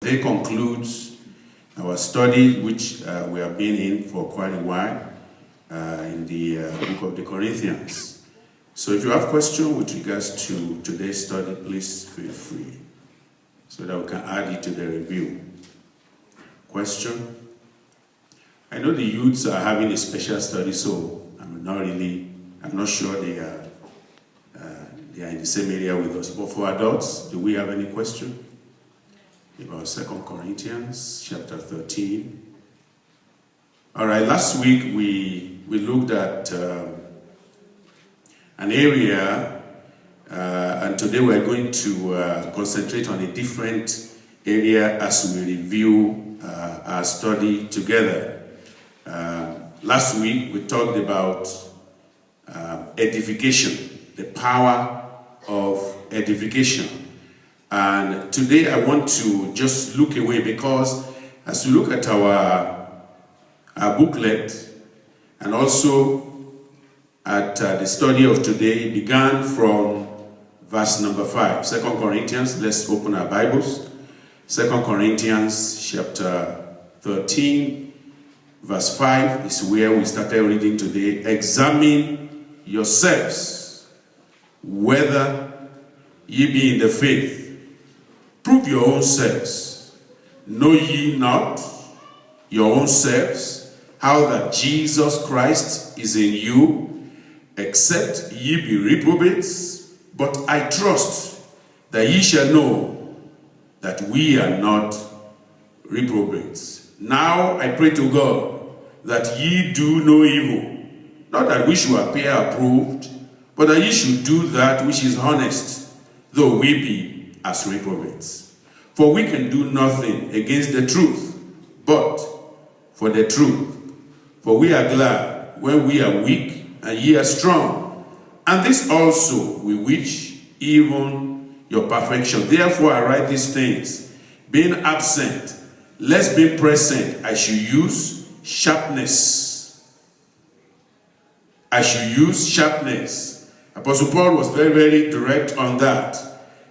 Today concludes our study, which we have been in for quite a while, in the book of the Corinthians. So if you have questions with regards to today's study, please feel free, so that we can add it to the review. Question? I know the youths are having a special study, so I'm not sure they are in the same area with us. But for adults, do we have any question about 2 Corinthians chapter 13? All right, last week we looked at an area, and today we're going to concentrate on a different area as we review our study together. Last week we talked about edification, the power of edification. And today I want to just look away, because as we look at our booklet and also at the study of today, it began from verse number 5. 2 Corinthians, let's open our Bibles. 2 Corinthians chapter 13, verse 5 is where we started reading today. Examine yourselves, whether ye be in the faith. Prove your own selves. Know ye not your own selves, how that Jesus Christ is in you, except ye be reprobates? But I trust that ye shall know that we are not reprobates. Now I pray to God that ye do no evil, not that we should appear approved, but that ye should do that which is honest, though we be as reprobates. For we can do nothing against the truth, but for the truth. For we are glad when we are weak, and ye are strong. And this also we wish, even your perfection. Therefore I write these things, being absent, lest being present I should use sharpness. I should use sharpness. Apostle Paul was very, very direct on that.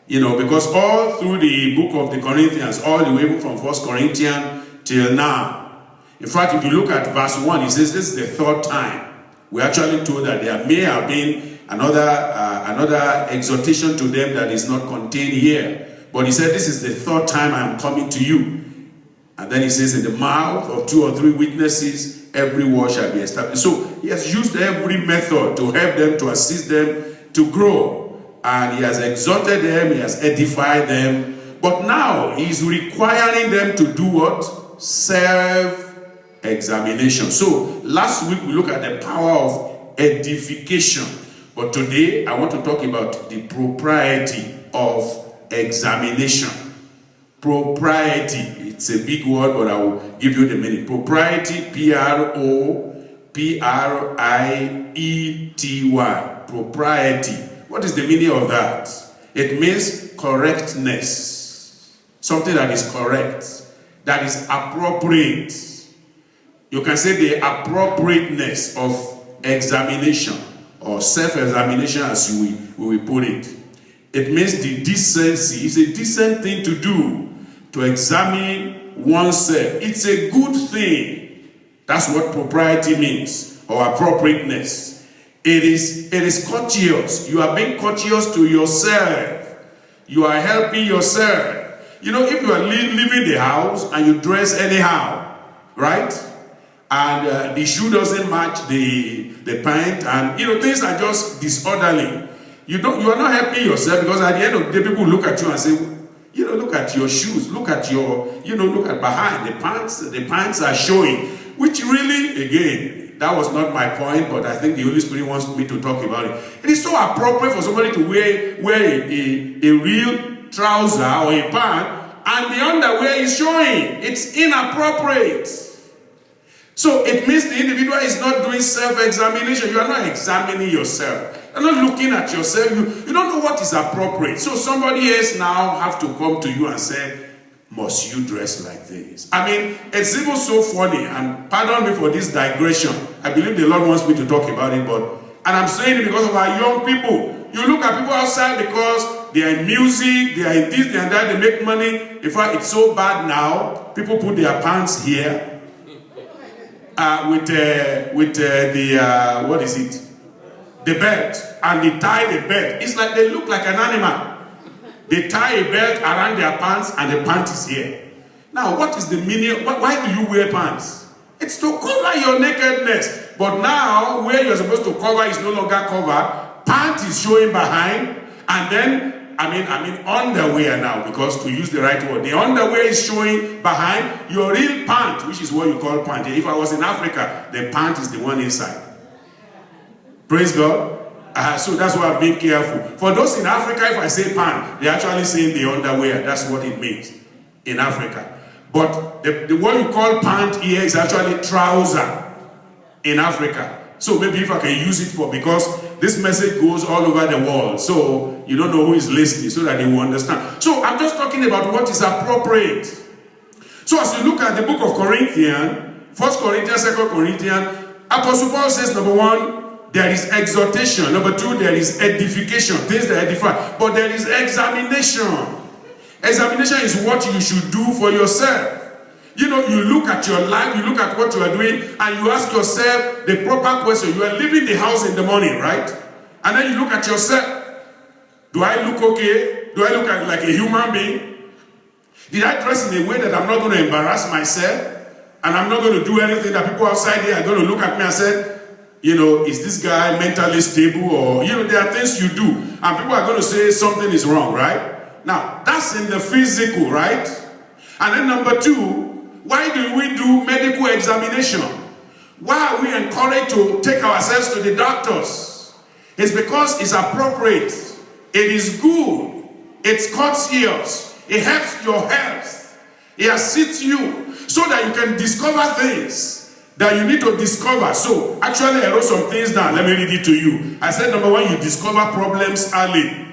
Because all through the book of the Corinthians, all the way from 1 Corinthians till now, in fact, if you look at verse 1, he says this is the third time. We're actually told that there may have been another exhortation to them that is not contained here. But he said, this is the third time I am coming to you. And then he says, in the mouth of 2 or 3 witnesses, every word shall be established. So he has used every method to help them, to assist them to grow. And he has exhorted them, he has edified them. But now he is requiring them to do what? Self-examination. So last week we looked at the power of edification. But today I want to talk about the propriety of examination. Propriety. It's a big word, but I will give you the meaning. Propriety, P-R-O-P-R-I-E-T-Y. Propriety. What is the meaning of that? It means correctness. Something that is correct. That is appropriate. You can say the appropriateness of examination or self-examination, as we will put it. It means the decency. It's a decent thing to do, to examine oneself. It's a good thing. That's what propriety means, or appropriateness. It is courteous. You are being courteous to yourself. You are helping yourself. If you are leaving the house and you dress anyhow, right? And the shoe doesn't match the pant, and things are just disorderly. You are not helping yourself, because at the end of the day, people look at you and say, look at your shoes, look at look at behind, the pants are showing, which really, again, that was not my point, but I think the Holy Spirit wants me to talk about it. It is so appropriate for somebody to wear a real trouser or a pant, and the underwear is showing. It's inappropriate. So it means the individual is not doing self-examination. You are not examining yourself. You're not looking at yourself. You don't know what is appropriate. So somebody else now have to come to you and say, must you dress like this? I mean, it's even so funny, and pardon me for this digression. I believe the Lord wants me to talk about it, and I'm saying it because of our young people. You look at people outside because they are in music, they are in this, they are in that, they make money. In fact, it's so bad now, people put their pants here with what is it? The belt, and they tie the belt. It's like they look like an animal. They tie a belt around their pants and the pant is here. Now, what is the meaning? Why do you wear pants? It's to cover your nakedness. But now, where you're supposed to cover is no longer covered. Pant is showing behind. And then, I mean underwear now, because to use the right word. The underwear is showing behind your real pant, which is what you call pant. If I was in Africa, the pant is the one inside. Praise God. So that's why I'm being careful. For those in Africa, if I say pant, they're actually saying the underwear. That's what it means in Africa. But the what you call pant here is actually trouser in Africa. So maybe if I can use it for, because this message goes all over the world. So you don't know who is listening, so that they will understand. So I'm just talking about what is appropriate. So as you look at the book of Corinthians, 1 Corinthians, 2 Corinthians, Apostle Paul says, number one, there is exhortation. Number two, there is edification, things that edify. But there is examination. Examination is what you should do for yourself. You know, you look at your life, you look at what you are doing, and you ask yourself the proper question. You are leaving the house in the morning, right? And then you look at yourself. Do I look okay? Do I look like a human being? Did I dress in a way that I'm not going to embarrass myself? And I'm not going to do anything that people outside here are going to look at me and say, you know, is this guy mentally stable? Or, you know, there are things you do, and people are going to say something is wrong, right? Now, that's in the physical, right? And then number two, why do we do medical examination? Why are we encouraged to take ourselves to the doctors? It's because it's appropriate. It is good. It's courteous. It helps your health. It assists you so that you can discover things that you need to discover. So, actually, I wrote some things down. Let me read it to you. I said, number one, you discover problems early.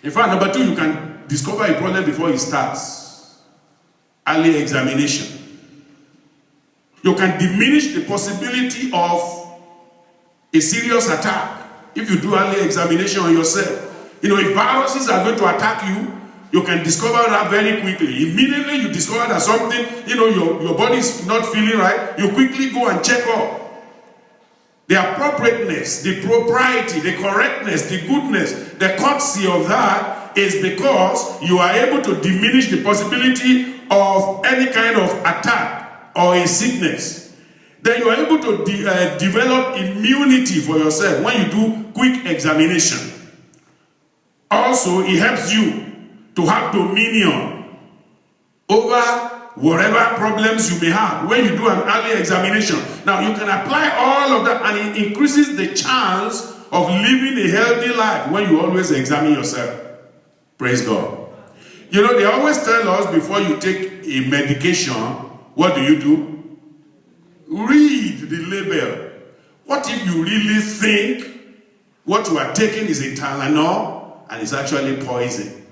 In fact, number two, you can discover a problem before it starts. Early examination. You can diminish the possibility of a serious attack if you do early examination on yourself. You know, if viruses are going to attack you, you can discover that very quickly. Immediately you discover that something, you know, your body is not feeling right, you quickly go and check up. The appropriateness, the propriety, the correctness, the goodness, the courtesy of that is because you are able to diminish the possibility of any kind of attack or a sickness. Then you are able to develop immunity for yourself when you do quick examination. Also, it helps you to have dominion over whatever problems you may have when you do an early examination. Now, you can apply all of that, and it increases the chance of living a healthy life when you always examine yourself. Praise God. You know, they always tell us before you take a medication, what do? Read the label. What if you really think what you are taking is a Tylenol and it's actually poison?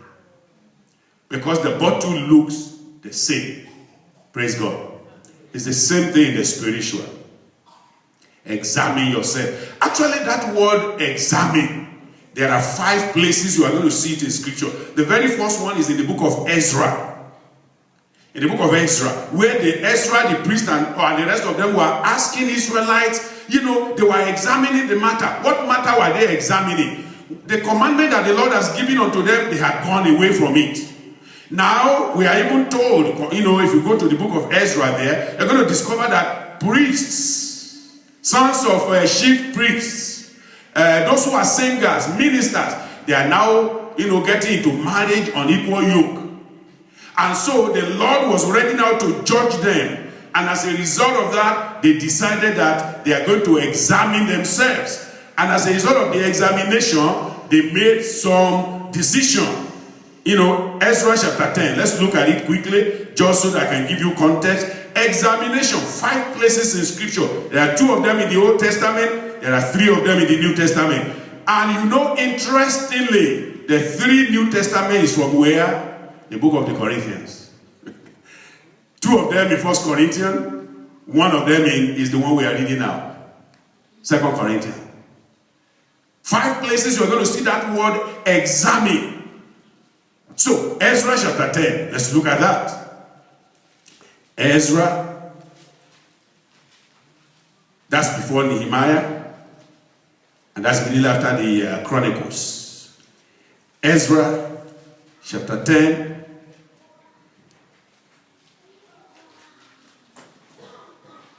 Because the bottle looks the same. Praise God. It's the same thing in the spiritual. Examine yourself. Actually, that word examine, there are 5 places you are going to see it in scripture. The very first one is in the book of Ezra. In the book of Ezra, where Ezra, the priest, and the rest of them were asking Israelites, you know, they were examining the matter. What matter were they examining? The commandment that the Lord has given unto them, they had gone away from it. Now, we are even told, you know, if you go to the book of Ezra there, you're going to discover that priests, sons of chief priests, those who are singers, ministers, they are now, you know, getting into marriage on equal yoke. And so the Lord was ready now to judge them. And as a result of that, they decided that they are going to examine themselves. And as a result of the examination, they made some decision. You know, Ezra chapter 10. Let's look at it quickly, just so that I can give you context. Examination, 5 places in scripture. There are 2 of them in the Old Testament. There are 3 of them in the New Testament. And you know, interestingly, the 3 New Testament is from where? The book of the Corinthians. 2 of them in 1 Corinthians. 1 of them is the one we are reading now. 2 Corinthians. 5 places you're going to see that word examine. So, Ezra chapter 10, let's look at that. Ezra, that's before Nehemiah, and that's immediately after the Chronicles. Ezra chapter 10.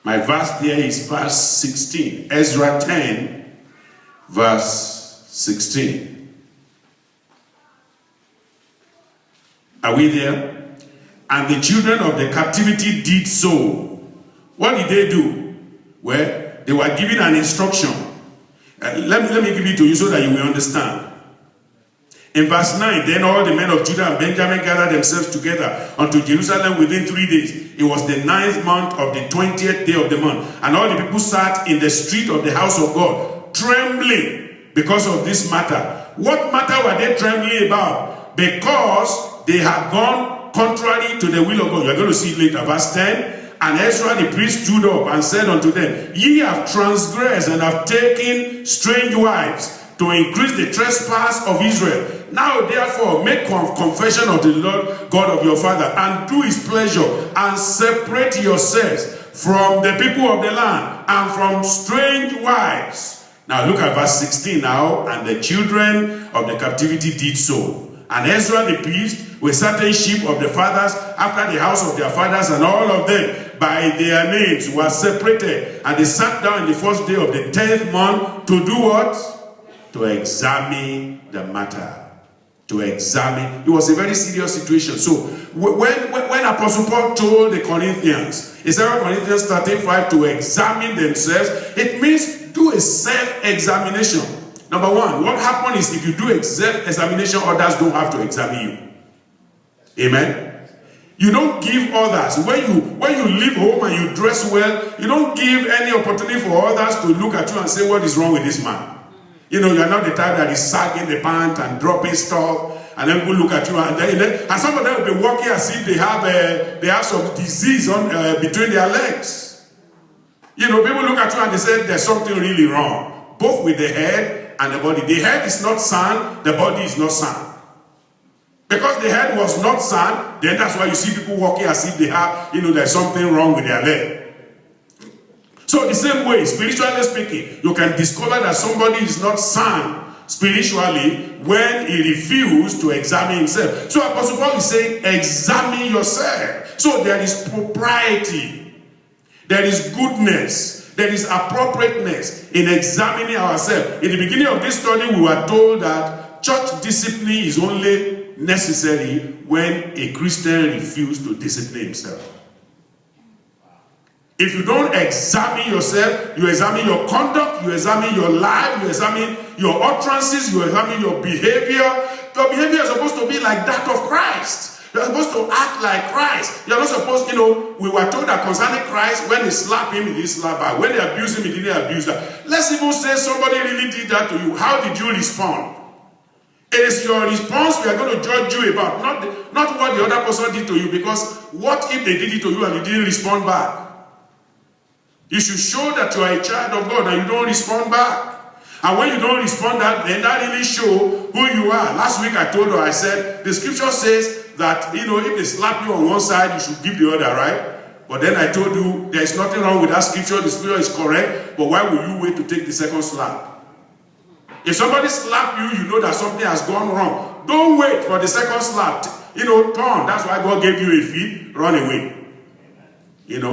My verse there is verse 16. Ezra 10, verse 16. Are we there? And the children of the captivity did so. What did they do? Well, they were given an instruction. Let me give it to you so that you will understand. In verse 9, then all the men of Judah and Benjamin gathered themselves together unto Jerusalem within 3 days. It was the 9th month of the 20th day of the month. And all the people sat in the street of the house of God, trembling because of this matter. What matter were they trembling about? Because they had gone contrary to the will of God. You're going to see it later. Verse 10. And Ezra the priest stood up and said unto them, Ye have transgressed and have taken strange wives to increase the trespass of Israel. Now therefore make confession of the Lord God of your father, and do his pleasure, and separate yourselves from the people of the land, and from strange wives. Now look at verse 16 now. And the children of the captivity did so. And Ezra the priest, with certain sheep of the fathers, after the house of their fathers, and all of them by their names were separated. And they sat down in the first day of the 10th month to do what? To examine the matter. To examine. It was a very serious situation. So when Apostle Paul told the Corinthians, in 2 Corinthians 13:5, to examine themselves, it means do a self-examination. Number one, what happens is if you do self-examination, others don't have to examine you. Amen. You don't give others, when you leave home and you dress well, you don't give any opportunity for others to look at you and say, what is wrong with this man? You know, you're not the type that is sagging the pants and dropping stuff, and then people look at you, and some of them will be walking as if they have some disease on between their legs. You know, people look at you and they say there's something really wrong, both with the head and the body. The head is not sound, the body is not sound. Because the head was not sound, then that's why you see people walking as if they have, there's something wrong with their leg. So the same way, spiritually speaking, you can discover that somebody is not sound spiritually when he refuses to examine himself. So Apostle Paul is saying, examine yourself. So there is propriety, there is goodness, there is appropriateness in examining ourselves. In the beginning of this study, we were told that church discipline is only necessary when a Christian refuses to discipline himself. If you don't examine yourself, you examine your conduct, you examine your life, you examine your utterances, you examine your behavior. Your behavior is supposed to be like that of Christ. You're supposed to act like Christ. You're not supposed, we were told that concerning Christ, when they slap him, he didn't slap back. When they abuse him, he didn't abuse her. Let's even say somebody really did that to you. How did you respond? It is your response we are going to judge you about, not what the other person did to you, because what if they did it to you and you didn't respond back? You should show that you are a child of God and you don't respond back. And when you don't respond back, then that really shows who you are. Last week I told her, I said, the scripture says that, if they slap you on one side, you should give the other, right? But then I told you, there is nothing wrong with that scripture. The scripture is correct. But why will you wait to take the second slap? If somebody slap you, you know that something has gone wrong. Don't wait for the second slap. Turn. That's why God gave you a feet. Run away.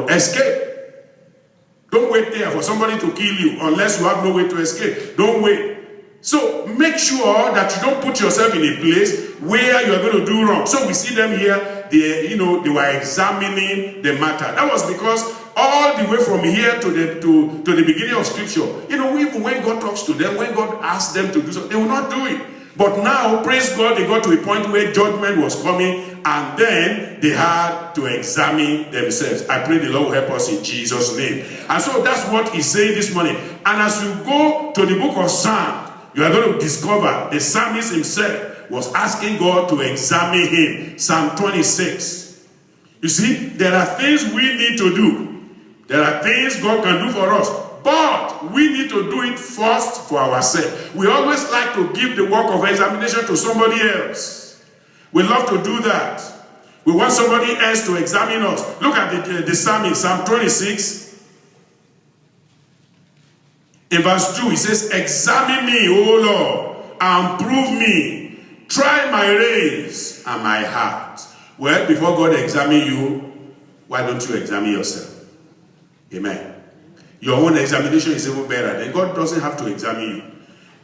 Escape. Don't wait there for somebody to kill you unless you have no way to escape. Don't wait. So make sure that you don't put yourself in a place where you're going to do wrong. So we see them here, they were examining the matter. That was because all the way from here to the beginning of scripture, even when God talks to them, when God asks them to do something, they will not do it. But now, praise God, they got to a point where judgment was coming, and then they had to examine themselves. I pray the Lord will help us in Jesus' name. And so that's what he's saying this morning. And as you go to the book of Psalms, you are going to discover the psalmist himself was asking God to examine him. Psalm 26. You see, there are things we need to do. There are things God can do for us. But we need to do it first for ourselves. We always like to give the work of examination to somebody else. We love to do that. We want somebody else to examine us. Look at the psalmist, Psalm 26. In verse 2, it says, examine me, O Lord, and prove me. Try my ways and my heart. Well, before God examine you, why don't you examine yourself? Amen. Your own examination is even better. Then God doesn't have to examine you.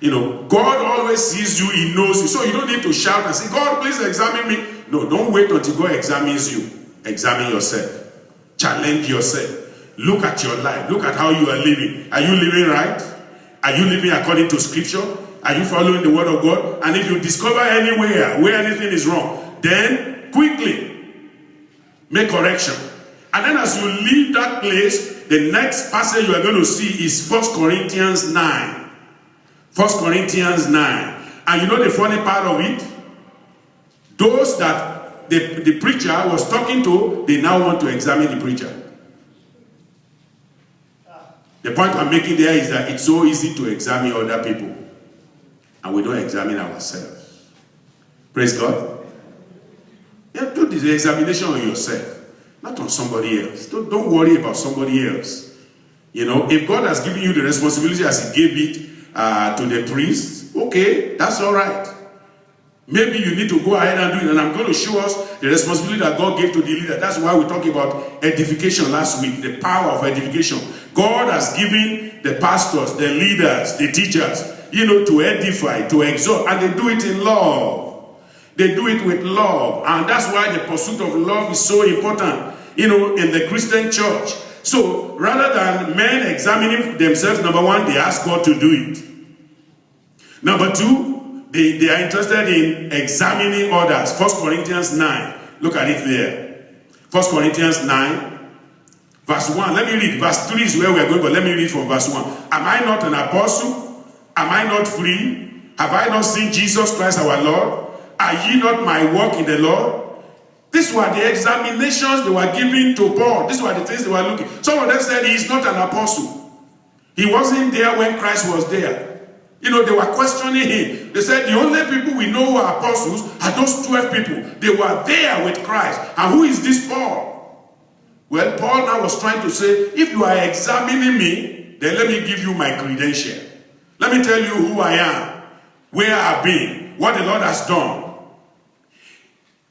You know, God always sees you, He knows you. So you don't need to shout and say, God, please examine me. No, don't wait until God examines you. Examine yourself. Challenge yourself. Look at your life. Look at how you are living. Are you living right? Are you living according to Scripture? Are you following the Word of God? And if you discover anywhere where anything is wrong, then quickly make correction. And then as you leave that place, the next passage you are going to see is 1 Corinthians 9. 1 Corinthians 9. And you know the funny part of it? Those that the preacher was talking to, they now want to examine the preacher. The point I'm making there is that it's so easy to examine other people, and we don't examine ourselves. Praise God. Yeah, do the examination on yourself, not on somebody else. Don't worry about somebody else. You know, if God has given you the responsibility as He gave it to the priest, okay, that's all right. Maybe you need to go ahead and do it, and I'm going to show us the responsibility that God gave to the leader. That's why we talked about edification last week, the power of edification. God has given the pastors, the leaders, the teachers, you know, to edify, to exhort, and they do it in love. They do it with love, and that's why the pursuit of love is so important, you know, in the Christian church. So rather than men examining themselves, number one, they ask God to do it. Number two, they are interested in examining others. 1 Corinthians 9. Look at it there. 1 Corinthians 9, verse 1. Let me read. Verse 3 is where we are going, but let me read from verse 1. Am I not an apostle? Am I not free? Have I not seen Jesus Christ our Lord? Are ye not my work in the Lord? These were the examinations they were giving to Paul. These were the things they were looking. Some of them said he is not an apostle. He wasn't there when Christ was there. You know, they were questioning him. They said the only people we know who are apostles are those 12 people. They were there with Christ. And who is this Paul? Well, Paul now was trying to say, if you are examining me, then let me give you my credential. Let me tell you who I am, where I've been, what the Lord has done.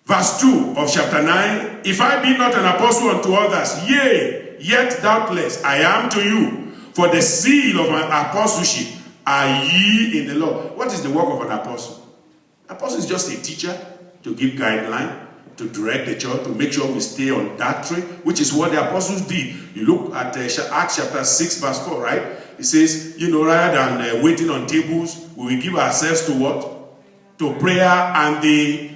Verse 2 of chapter 9, if I be not an apostle unto others, yea, yet doubtless I am to you, for the seal of my apostleship are ye in the Lord. What is the work of an apostle? Apostle is just a teacher to give guideline, to direct the church, to make sure we stay on doctrine, which is what the apostles did. You look at Acts chapter 6 verse 4, right? It says, you know, rather than waiting on tables, we will give ourselves to what? To prayer and the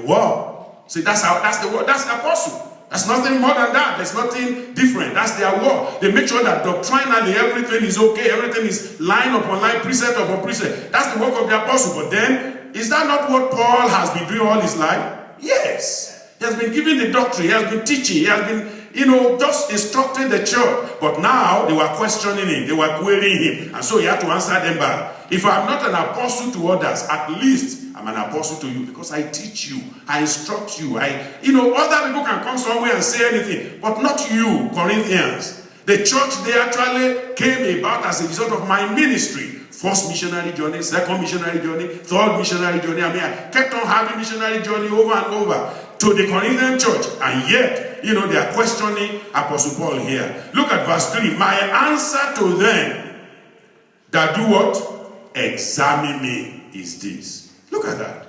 word. See, that's the word. That's the apostle. That's nothing more than that. There's nothing different. That's their work. They make sure that doctrinally everything is okay. Everything is line upon line, precept upon precept. That's the work of the apostle. But then, is that not what Paul has been doing all his life? Yes. He has been giving the doctrine. He has been teaching. He has been, you know, just instructing the church. But now, they were questioning him. They were querying him. And so he had to answer them back. If I'm not an apostle to others, at least I'm an apostle to you, because I teach you, I instruct you. You know, other people can come somewhere and say anything, but not you, Corinthians. The church, they actually came about as a result of my ministry. First missionary journey, second missionary journey, third missionary journey. I mean, I kept on having missionary journey over and over to the Corinthian church. And yet, you know, they are questioning Apostle Paul here. Look at verse 3. My answer to them that do what? Examine me is this. Look at that.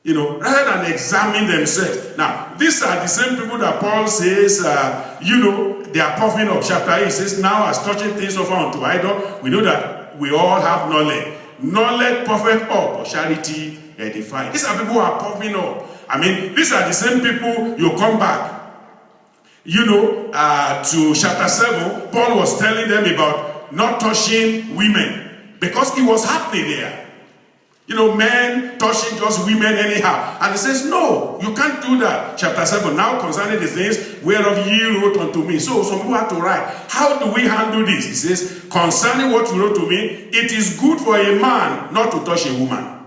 You know, rather than examine themselves. Now, these are the same people that Paul says, you know, they are puffing up. Chapter 8 says, now as touching things offered unto idol, we know that we all have knowledge. Knowledge puffeth up, but charity edify. These are people who are puffing up. I mean, these are the same people you come back. You know, to chapter 7, Paul was telling them about not touching women. Because it was happening there. Men touching just women anyhow. And he says, no, you can't do that. Chapter 7, now concerning the things whereof ye wrote unto me. So some people have to write, how do we handle this? He says, concerning what you wrote to me, it is good for a man not to touch a woman.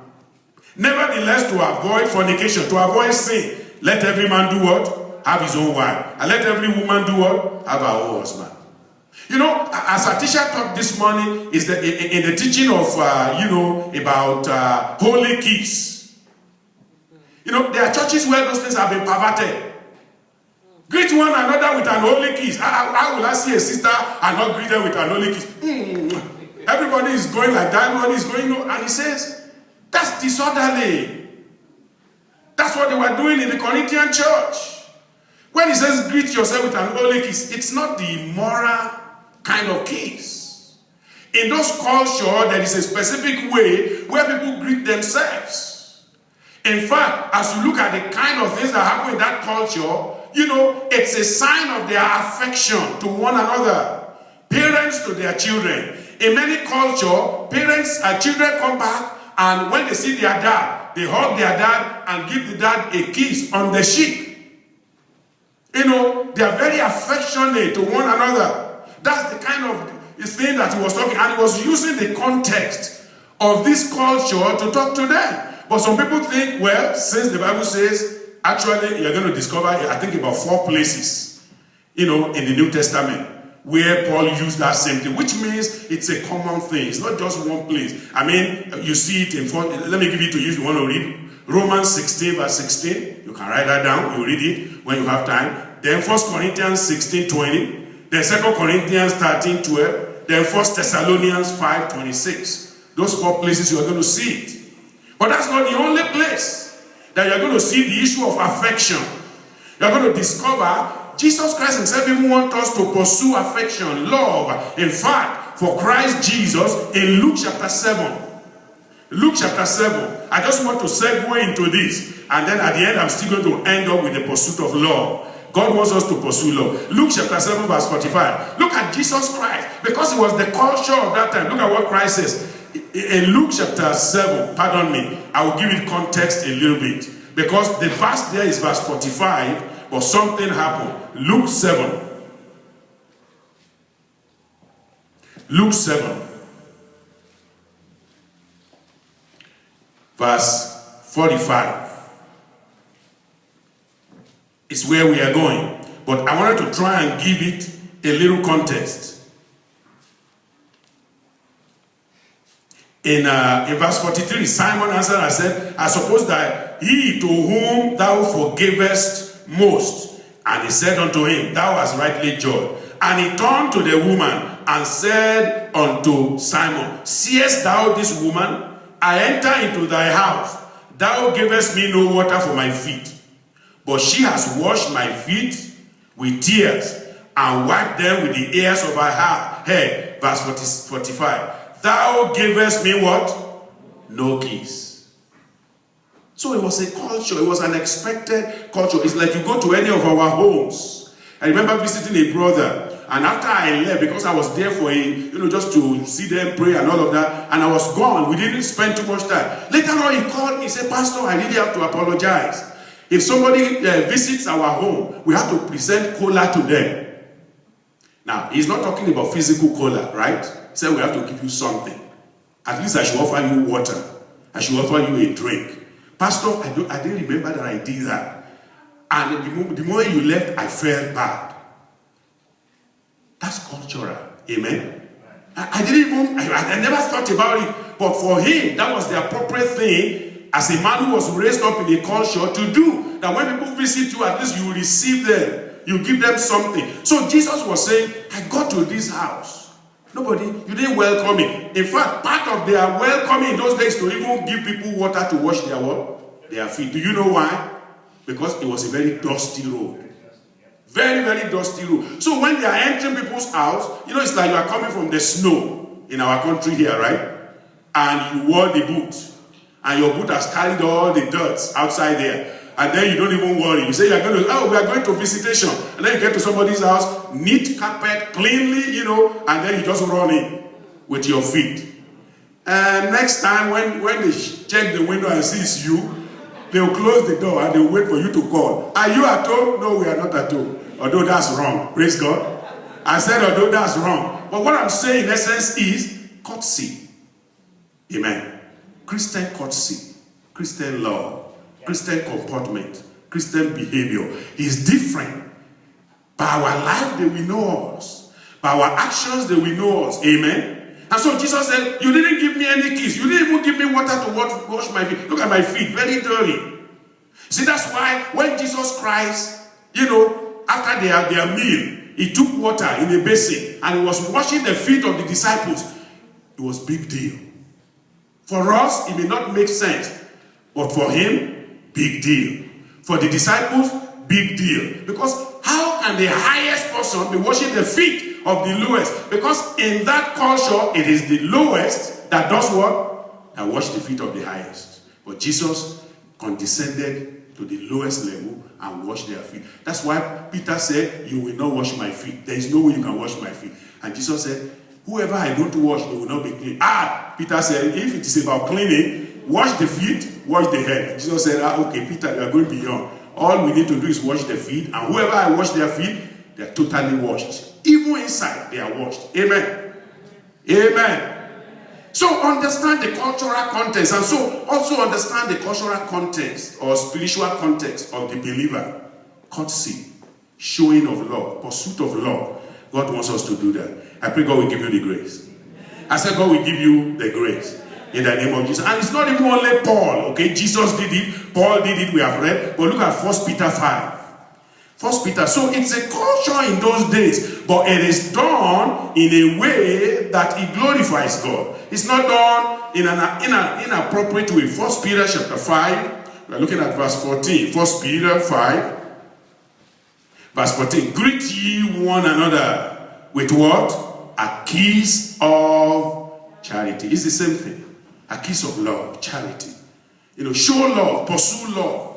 Nevertheless, to avoid fornication, to avoid sin, let every man do what? Have his own wife. And let every woman do what? Have her own husband. As our teacher taught this morning, is that in the teaching of, about holy kiss. There are churches where those things have been perverted. Greet one another with an holy kiss. How will I see a sister and not greet her with an holy kiss? Everybody is going like that. Everybody is going, and he says, that's disorderly. That's what they were doing in the Corinthian church. When he says greet yourself with an holy kiss, it's not the moral kind of kiss. In those cultures, there is a specific way where people greet themselves. In fact, as you look at the kind of things that happen in that culture, it's a sign of their affection to one another. Parents to their children. In many cultures, parents and children come back, and when they see their dad, they hug their dad and give the dad a kiss on the cheek. They are very affectionate to one another. That's the kind of thing that he was talking, and he was using the context of this culture to talk to them. But some people think, well, since the Bible says, actually, you're going to discover, I think, about 4 places, in the New Testament, where Paul used that same thing, which means it's a common thing. It's not just one place. You see it in 4, let me give it to you if you want to read. Romans 16, verse 16. You can write that down. You read it when you have time. Then 1 Corinthians 16, 20. Then 2 Corinthians 13, 12. Then 1 Thessalonians 5, 26. Those 4 places you are going to see it. But that's not the only place that you're going to see the issue of affection. You're going to discover Jesus Christ himself even wants us to pursue affection, love. In fact, for Christ Jesus, in Luke chapter 7. Luke chapter 7. I just want to segue into this. And then at the end, I'm still going to end up with the pursuit of love. God wants us to pursue love. Luke chapter 7 verse 45. Look at Jesus Christ. Because it was the culture of that time. Look at what Christ says. In Luke chapter 7, pardon me, I will give it context a little bit. Because the verse there is verse 45, but something happened. Luke 7. Luke 7. Verse 45. Is where we are going. But I wanted to try and give it a little context. In verse 43, Simon answered and said, I suppose that he to whom thou forgavest most. And he said unto him, thou hast rightly judged. And he turned to the woman and said unto Simon, seest thou this woman? I enter into thy house. Thou gavest me no water for my feet. But she has washed my feet with tears and wiped them with the hairs of her head. Verse 45. Thou gavest me what? No kiss. So it was a culture. It was an expected culture. It's like you go to any of our homes. I remember visiting a brother. And after I left, because I was there for just to see them pray and all of that, and I was gone. We didn't spend too much time. Later on, he called me. He said, Pastor, I really have to apologize. If somebody visits our home, we have to present cola to them. Now, he's not talking about physical cola, right? He said we have to give you something. At least I should offer you water. I should offer you a drink. Pastor, I didn't remember that I did that. And the moment you left, I felt bad. That's cultural. Amen? I never thought about it. But for him, that was the appropriate thing as a man who was raised up in a culture to do. That when people visit you, at least you receive them. You give them something. So Jesus was saying, I got to this house. You didn't welcome me. In fact, part of their welcoming in those days to even give people water to wash their what? Their feet. Do you know why? Because it was a very dusty road. Very, very dusty road. So when they are entering people's house, it's like you are coming from the snow in our country here, right? And you wore the boot. And your boot has carried all the dirt outside there. And then you don't even worry. You say we are going to visitation. And then you get to somebody's house, neat carpet, cleanly, and then you just run in with your feet. And next time when they check the window and see it's you, they'll close the door and they'll wait for you to call. Are you at home? No, we are not at home. Although that's wrong. Praise God. I said although that's wrong. But what I'm saying in essence is courtesy. Amen. Christian courtesy, Christian love, Christian comportment, Christian behavior is different. By our life, they will know us. By our actions, they will know us. Amen. And so Jesus said, you didn't give me any kiss. You didn't even give me water to wash my feet. Look at my feet, very dirty. See, that's why when Jesus Christ, after their meal, he took water in a basin and he was washing the feet of the disciples. It was a big deal. For us, it may not make sense. But for him, big deal. For the disciples, big deal. Because how can the highest person be washing the feet of the lowest? Because in that culture, it is the lowest that does what? That wash the feet of the highest. But Jesus condescended to the lowest level and washed their feet. That's why Peter said, you will not wash my feet. There is no way you can wash my feet. And Jesus said, whoever I don't wash, they will not be clean. Peter said, if it is about cleaning, wash the feet, wash the head. And Jesus said, okay, Peter, you are going beyond. All we need to do is wash the feet. And whoever I wash their feet, they are totally washed. Even inside, they are washed. Amen. Amen. So understand the cultural context, and so also understand the cultural context or spiritual context of the believer. Courtesy, showing of love, pursuit of love. God wants us to do that. I pray God will give you the grace. I said God will give you the grace in the name of Jesus. And it's not even only Paul, okay? Jesus did it, Paul did it, we have read. But look at 1 Peter 5. 1 Peter. So it's a culture in those days, but it is done in a way that it glorifies God. It's not done in an inappropriate way. 1 Peter chapter 5, we're looking at verse 14. 1 Peter 5, verse 14. Greet ye one another with what? A kiss of charity. It's the same thing. A kiss of love, charity. Show love, pursue love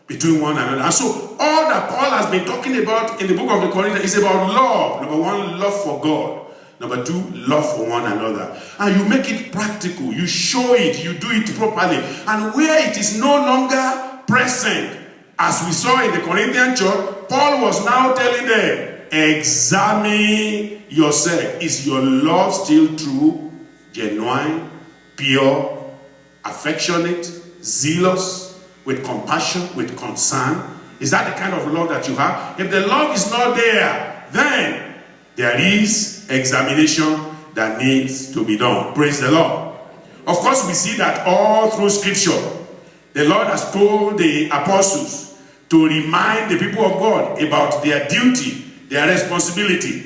between one another. And so all that Paul has been talking about in the book of the Corinthians is about love. Number one, love for God. Number two, love for one another. And you make it practical. You show it. You do it properly. And where it is no longer present, as we saw in the Corinthian church, Paul was now telling them, examine yourself. Is your love still true, genuine, pure, affectionate, zealous, with compassion, with concern? Is that the kind of love that you have? If the love is not there, then there is examination that needs to be done. Praise the Lord. Of course, we see that all through Scripture, the Lord has told the apostles to remind the people of God about their duty, their responsibility.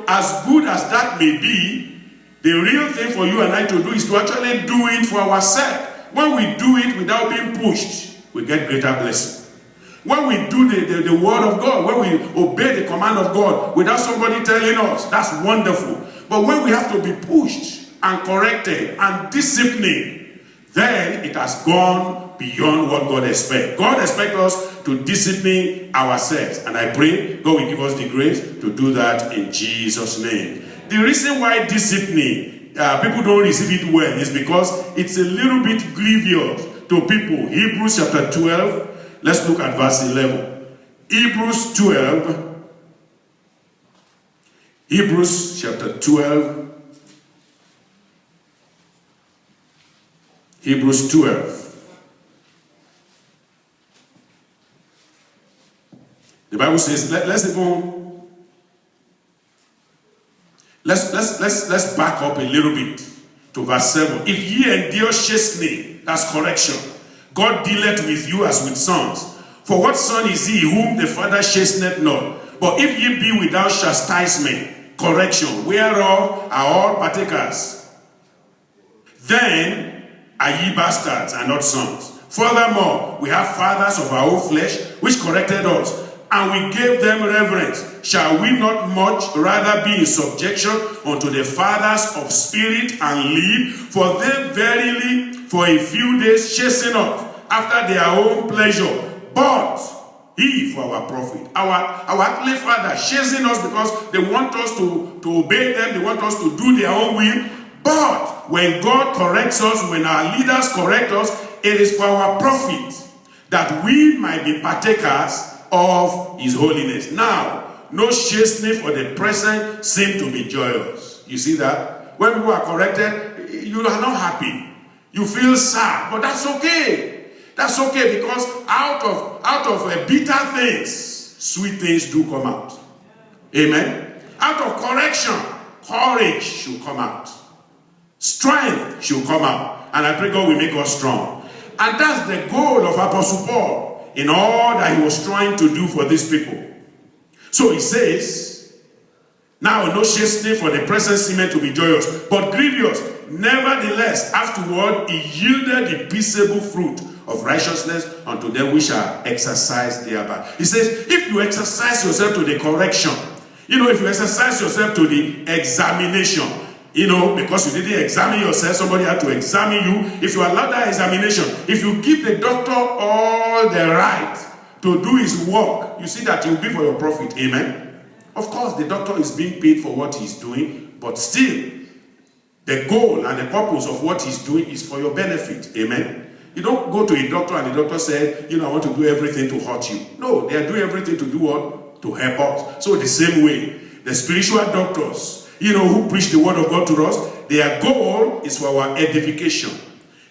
As good as that may be, the real thing for you and I to do is to actually do it for ourselves. When we do it without being pushed, we get greater blessing. When we do the word of God, when we obey the command of God without somebody telling us, that's wonderful. But when we have to be pushed and corrected and disciplined, then it has gone beyond what God expects. God expects us to discipline ourselves. And I pray God will give us the grace to do that in Jesus' name. The reason why discipline, people don't receive it well, is because it's a little bit grievous to people. Hebrews chapter 12. Let's look at verse 11. Hebrews 12. Hebrews chapter 12. Hebrews 12. The Bible says, let's back up a little bit to verse 7. If ye endure chastening, that's correction, God dealeth with you as with sons. For what son is he whom the father chasteneth not? But if ye be without chastisement, correction, whereof are all partakers, then are ye bastards and not sons. Furthermore, we have fathers of our own flesh, which corrected us, and we gave them reverence. Shall we not much rather be in subjection unto the fathers of spirit and live? For they verily for a few days chasten us after their own pleasure, but he for our profit. Our earthly father chasing us because they want us to obey them, they want us to do their own will, but when God corrects us, when our leaders correct us, it is for our profit, that we might be partakers of his holiness. Now, no chastening for the present seem to be joyous. You see that? When people are corrected, you are not happy. You feel sad, but that's okay. That's okay, because out of bitter things, sweet things do come out. Amen? Out of correction, courage should come out. Strength should come out. And I pray God will make us strong. And that's the goal of Apostle Paul in all that he was trying to do for these people. So he says, now no chastening for the present seemeth to be joyous, but grievous. Nevertheless, afterward he yielded the peaceable fruit of righteousness unto them which are exercised thereby. He says, if you exercise yourself to the correction, if you exercise yourself to the examination, because you didn't examine yourself, somebody had to examine you. If you allow that examination, if you give the doctor all the right to do his work, you see that it will be for your profit. Amen? Of course, the doctor is being paid for what he's doing, but still, the goal and the purpose of what he's doing is for your benefit. Amen? You don't go to a doctor and the doctor said, I want to do everything to hurt you. No, they are doing everything to do what? To help us. So the same way, the spiritual doctors, who preach the word of God to us, their goal is for our edification.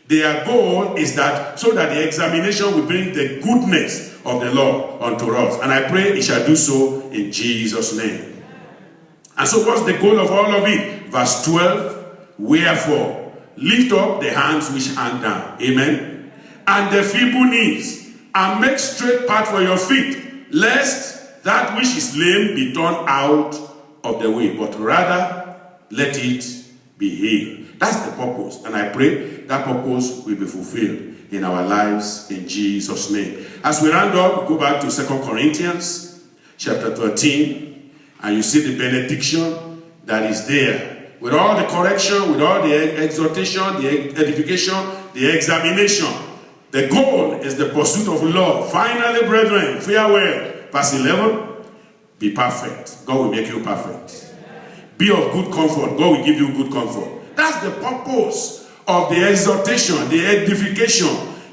Their goal is that so that the examination will bring the goodness of the Lord unto us. And I pray it shall do so in Jesus' name. And so what's the goal of all of it? Verse 12, wherefore, lift up the hands which hang down. Amen. And the feeble knees, and make straight path for your feet, lest that which is lame be turned out of the way, but rather let it be healed. That's the purpose. And I pray that purpose will be fulfilled in our lives in Jesus' name. As we round up, we go back to 2 Corinthians chapter 13, and you see the benediction that is there. With all the correction, with all the exhortation, the edification, the examination. The goal is the pursuit of love. Finally, brethren, farewell. Verse 11, be perfect. God will make you perfect. Be of good comfort. God will give you good comfort. That's the purpose of the exhortation, the edification,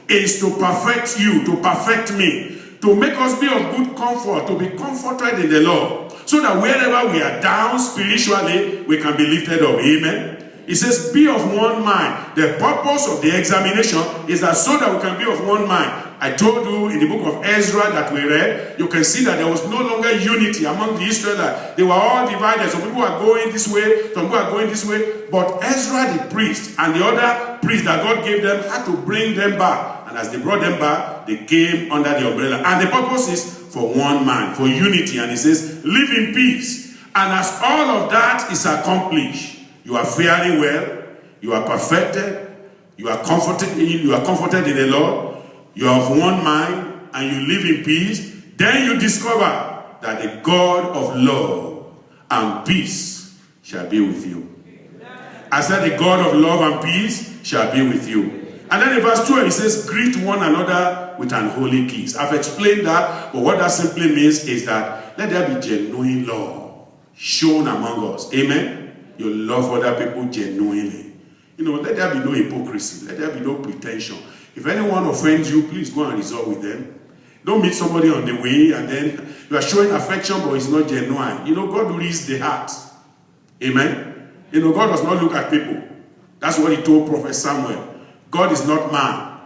is to perfect you, to perfect me, to make us be of good comfort, to be comforted in the Lord, so that wherever we are down spiritually, we can be lifted up. Amen. It says, be of one mind. The purpose of the examination is that so that we can be of one mind. I told you in the book of Ezra that we read, you can see that there was no longer unity among the Israelites. They were all divided. Some people are going this way, some people are going this way. But Ezra the priest and the other priest that God gave them had to bring them back. And as they brought them back, they came under the umbrella. And the purpose is for one man, for unity. And it says, live in peace. And as all of that is accomplished, you are faring well, you are perfected, you are comforted in the Lord, you are of one mind, and you live in peace. Then you discover that the God of love and peace shall be with you. I said the God of love and peace shall be with you. And then in verse 12 it says, greet one another with an holy kiss. I've explained that, but what that simply means is that let there be genuine love shown among us. Amen. You love other people genuinely. Let there be no hypocrisy. Let there be no pretension. If anyone offends you, please go and resolve with them. Don't meet somebody on the way and then you are showing affection, but it's not genuine. God reads the heart. Amen. God does not look at people. That's what he told Prophet Samuel. God is not man,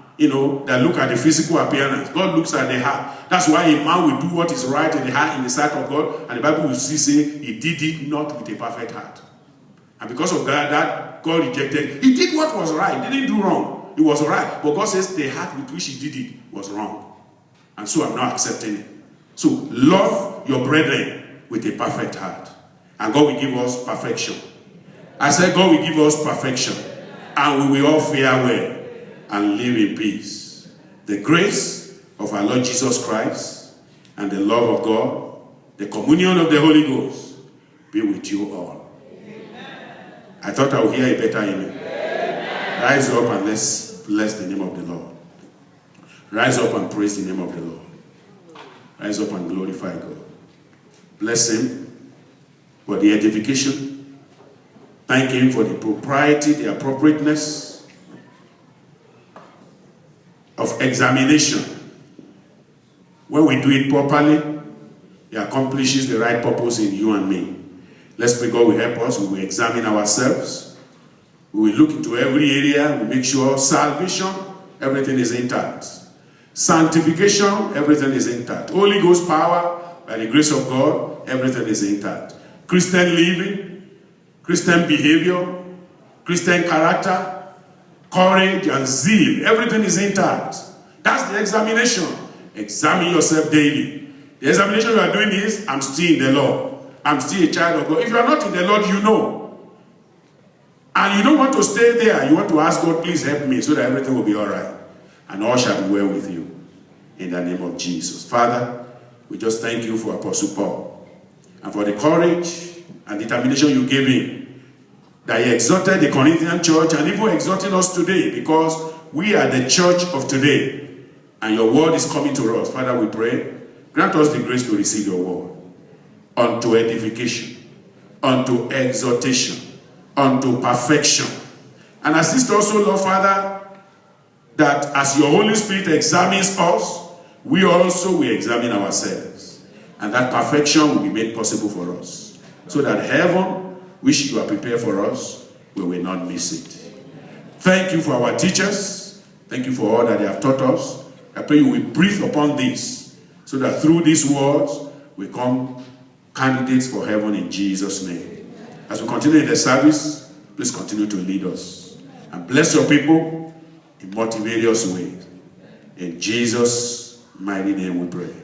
that look at the physical appearance. God looks at the heart. That's why a man will do what is right in the heart, in the sight of God. And the Bible will say he did it not with a perfect heart. And because of that, God rejected. He did what was right. He didn't do wrong. It was right. But God says the heart with which he did it was wrong. And so I'm not accepting it. So love your brethren with a perfect heart. And God will give us perfection. I said God will give us perfection. And we will all fare well and live in peace. The grace of our Lord Jesus Christ and the love of God, the communion of the Holy Ghost be with you all. I thought I would hear a better amen. Amen. Rise up and let's bless the name of the Lord. Rise up and praise the name of the Lord. Rise up and glorify God. Bless him for the edification Thank him for the propriety, the appropriateness of examination. When we do it properly, it accomplishes the right purpose in you and me. Let's pray God will help us. We will examine ourselves. We will look into every area. We make sure salvation, everything is intact. Sanctification, everything is intact. Holy Ghost power, by the grace of God, everything is intact. Christian living, Christian behavior, Christian character, courage and zeal, everything is intact. That's the examination. Examine yourself daily. The examination you are doing is, I'm still in the Lord. I'm still a child of God. If you are not in the Lord, you know. And you don't want to stay there. You want to ask God, please help me so that everything will be all right. And all shall be well with you. In the name of Jesus. Father, we just thank you for Apostle Paul. And for the courage and determination you gave him. That he exhorted the Corinthian church and even exhorting us today. Because we are the church of today. And your word is coming to us. Father, we pray. Grant us the grace to receive your word. Unto edification. Unto exhortation. Unto perfection. And assist also, Lord Father, that as your Holy Spirit examines us, we also will examine ourselves. And that perfection will be made possible for us. So that heaven, which you are prepared for us, we will not miss it. Thank you for our teachers. Thank you for all that they have taught us. I pray you will breathe upon this, so that through these words, we come candidates for heaven in Jesus' name. As we continue in the service, please continue to lead us. And bless your people in multivarious ways. In Jesus' mighty name we pray.